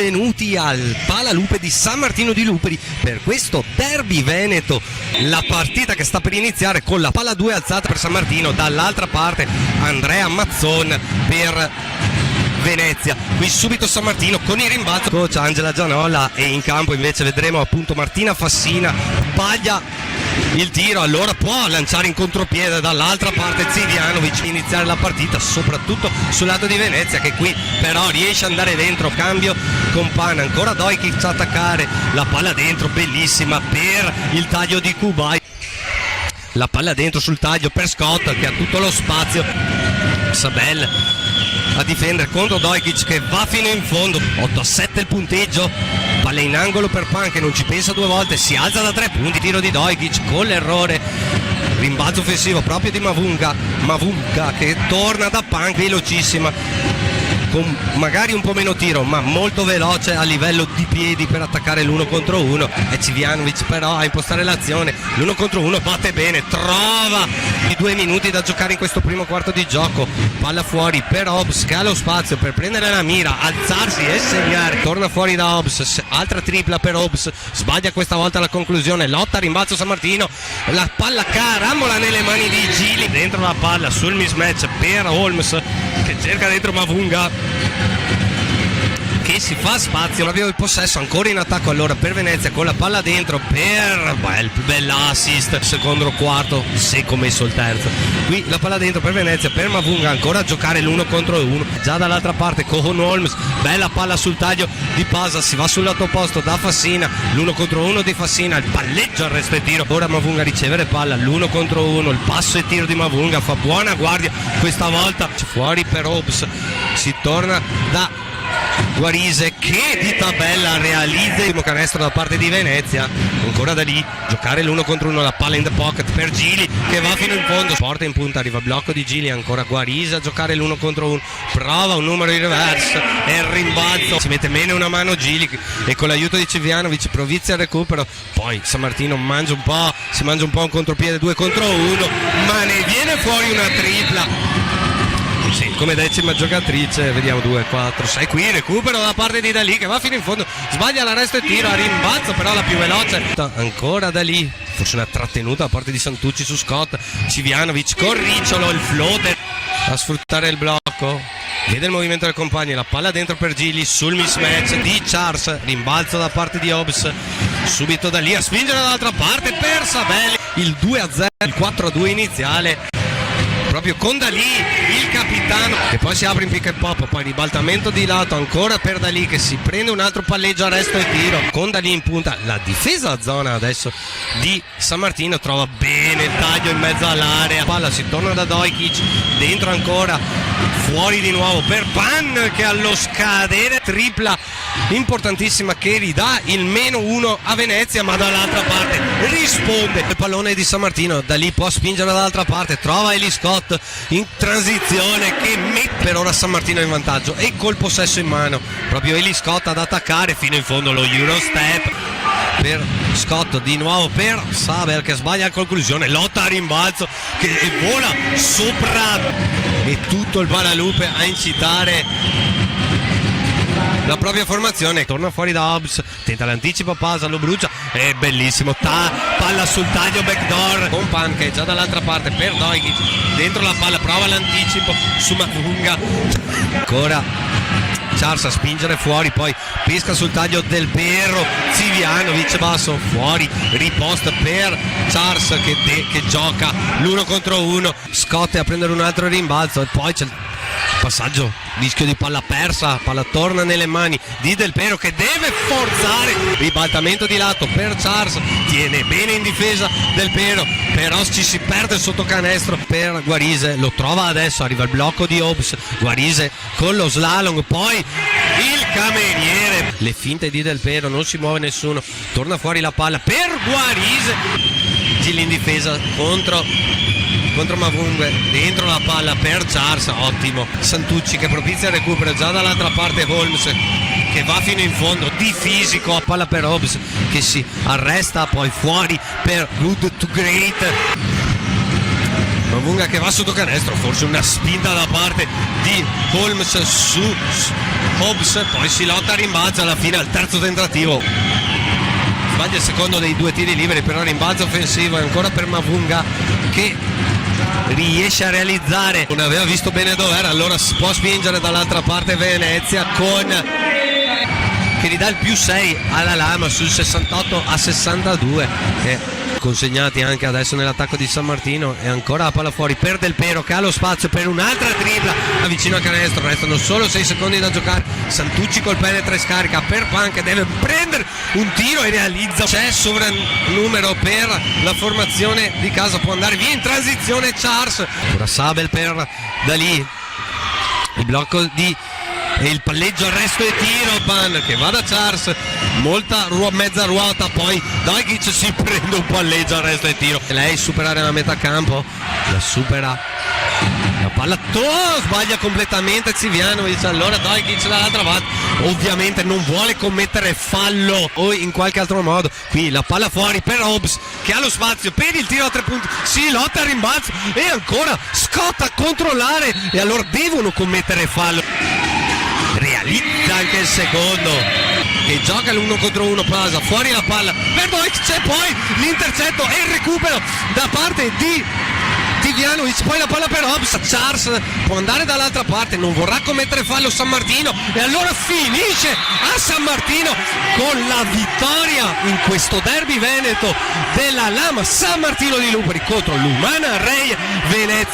benvenuti al Palalupe di San Martino di Luperi per questo derby veneto. La partita che sta per iniziare con la palla 2 alzata per San Martino, dall'altra parte Andrea Mazzon per Venezia. Qui subito San Martino con il rimbalzo, coach Angela Gianola, e in campo invece vedremo appunto Martina Fassina. Sbaglia il tiro, allora può lanciare in contropiede dall'altra parte Zivianovic, iniziare la partita soprattutto sul lato di Venezia, che qui però riesce ad andare dentro. Cambio con Pana, ancora Dojkic a attaccare, la palla dentro, bellissima per il taglio di Kubai, la palla dentro sul taglio per Scott che ha tutto lo spazio. Sabel a difendere contro Dojkic che va fino in fondo. 8-7 il punteggio, palla in angolo per Pan che non ci pensa due volte, si alza da 3 punti, tiro di Dojkic con l'errore, rimbalzo offensivo proprio di Mavunga che torna da Pan, velocissima, con magari un po' meno tiro ma molto veloce a livello di piedi per attaccare l'1 contro 1. E Civianovic però a impostare l'azione, l'1 contro 1 batte bene, trova i 2 minuti da giocare in questo primo quarto di gioco. Palla fuori per Hobbs che ha lo spazio per prendere la mira, alzarsi e segnare. Torna fuori da Hobbs, altra tripla per Hobbs, sbaglia questa volta la conclusione, lotta, rimbalzo San Martino, la palla carambola nelle mani di Gili, dentro la palla sul mismatch per Holmes che cerca dentro Mavunga che si fa spazio, proprio il possesso ancora in attacco allora per Venezia con la palla dentro per bella assist, secondo quarto secco messo il terzo. Qui la palla dentro per Venezia, per Mavunga ancora a giocare l'1 contro 1, già dall'altra parte con Holmes, bella palla sul taglio di Pasa, si va sul lato opposto da Fassina, l'1 contro 1 di Fassina, il palleggio, arresto e tiro, ora Mavunga ricevere palla, l'1 contro 1, il passo e tiro di Mavunga, fa buona guardia questa volta, fuori per Hobbs, si torna da Guarise che di tabella realizza il primo canestro da parte di Venezia. Ancora da lì giocare l'1 contro 1, la palla in the pocket per Gili che va fino in fondo, porta in punta, arriva blocco di Gili, ancora Guarise a giocare l'1 contro 1, prova un numero in reverse e il rimbalzo, si mette bene una mano Gili e con l'aiuto di Civianovic provizia il recupero, poi San Martino si mangia un po' un contropiede 2 contro 1 ma ne viene fuori una tripla. Sì, come decima giocatrice, vediamo 2, 4, 6, qui recupero da parte di Dalì che va fino in fondo, sbaglia l'arresto e tiro, a rimbalzo però la più veloce, ancora Dalì, forse una trattenuta da parte di Santucci su Scott, Civianovic con Ricciolo, il floater a sfruttare il blocco, vede il movimento del compagno, la palla dentro per Gili sul mismatch di Charles, rimbalzo da parte di Hobbs, subito Dalì a spingere dall'altra parte per Sabelli, il 2-0, il 4-2 iniziale proprio con Dalì il capitano, che poi si apre in pick and pop, poi ribaltamento di lato ancora per Dalì che si prende un altro palleggio, arresto e tiro con Dalì in punta, la difesa a zona adesso di San Martino trova bene il taglio in mezzo all'area, palla si torna da Dojkic, dentro ancora, fuori di nuovo per Pan che allo scadere tripla importantissima che ridà il -1 a Venezia, ma dall'altra parte risponde il pallone di San Martino, da lì può spingere dall'altra parte, trova Eli Scott in transizione che mette per ora San Martino in vantaggio e col possesso in mano proprio Eli Scott ad attaccare fino in fondo, lo Eurostep per Scott, di nuovo per Saber che sbaglia la conclusione, lotta a rimbalzo che vola sopra e tutto il Palalupe a incitare la propria formazione, torna fuori da Hobbs, tenta l'anticipo, Pasa, lo brucia, è bellissimo, palla sul taglio backdoor con Pan che è già dall'altra parte per Dojkic, dentro la palla, prova l'anticipo su Mavunga, ancora Charles a spingere fuori, poi pesca sul taglio del Perro, Zivianovic basso, fuori, riposta per Charles che gioca l'1 contro 1, Scott a prendere un altro rimbalzo e poi c'è il passaggio, rischio di palla persa, palla torna nelle mani di Del Pero che deve forzare, ribaltamento di lato per Charles, tiene bene in difesa Del Pero, però ci si perde sotto canestro per Guarise, lo trova adesso, arriva il blocco di Hobbs, Guarise con lo slalom, poi il cameriere, le finte di Del Pero, non si muove nessuno, torna fuori la palla per Guarise, Gili in difesa contro Mavunga, dentro la palla per Charles, ottimo, Santucci che propizia il recupero, già dall'altra parte Holmes che va fino in fondo di fisico, a palla per Hobbs che si arresta, poi fuori per Good to Great, Mavunga che va sotto canestro, forse una spinta da parte di Holmes su Hobbs, poi si lotta a rimbalzo alla fine al terzo tentativo. Sbaglia il secondo dei 2 tiri liberi, però rimbalzo offensivo è ancora per Mavunga che riesce a realizzare. Non aveva visto bene dov'era, allora si può spingere dall'altra parte Venezia che gli dà il +6 alla Lama sul 68-62 e consegnati anche adesso nell'attacco di San Martino. E ancora la palla fuori per Del Pero che ha lo spazio per un'altra tripla vicino al canestro. Restano solo 6 secondi da giocare. Santucci col penetra e scarica per Pan che deve prendere un tiro e realizza. C'è sovrannumero per la formazione di casa, può andare via in transizione Charles. Ora Sabel per da lì il blocco e il palleggio, arresto e tiro. Pan che va da Charles, molta mezza ruota, poi Dajkic si prende un palleggio, arresto e tiro. E lei superare la metà campo, la supera, la palla sbaglia completamente Zivjanovic. Allora Dajkic dall'altra parte ovviamente non vuole commettere fallo o in qualche altro modo. Qui la palla fuori per Hobbs che ha lo spazio per il tiro a 3 punti, si lotta a rimbalzo e ancora Scott a controllare e allora devono commettere fallo. Realizza anche il secondo che gioca l'1 contro 1, pasa fuori la palla per Dajkic, c'è poi l'intercetto e il recupero da parte di Zivjanovic, poi la palla per Hobbs. Charles può andare dall'altra parte, non vorrà commettere fallo San Martino e allora finisce a San Martino con la vittoria in questo derby veneto della Lama San Martino di Lupari contro l'Umana Reia Venezia.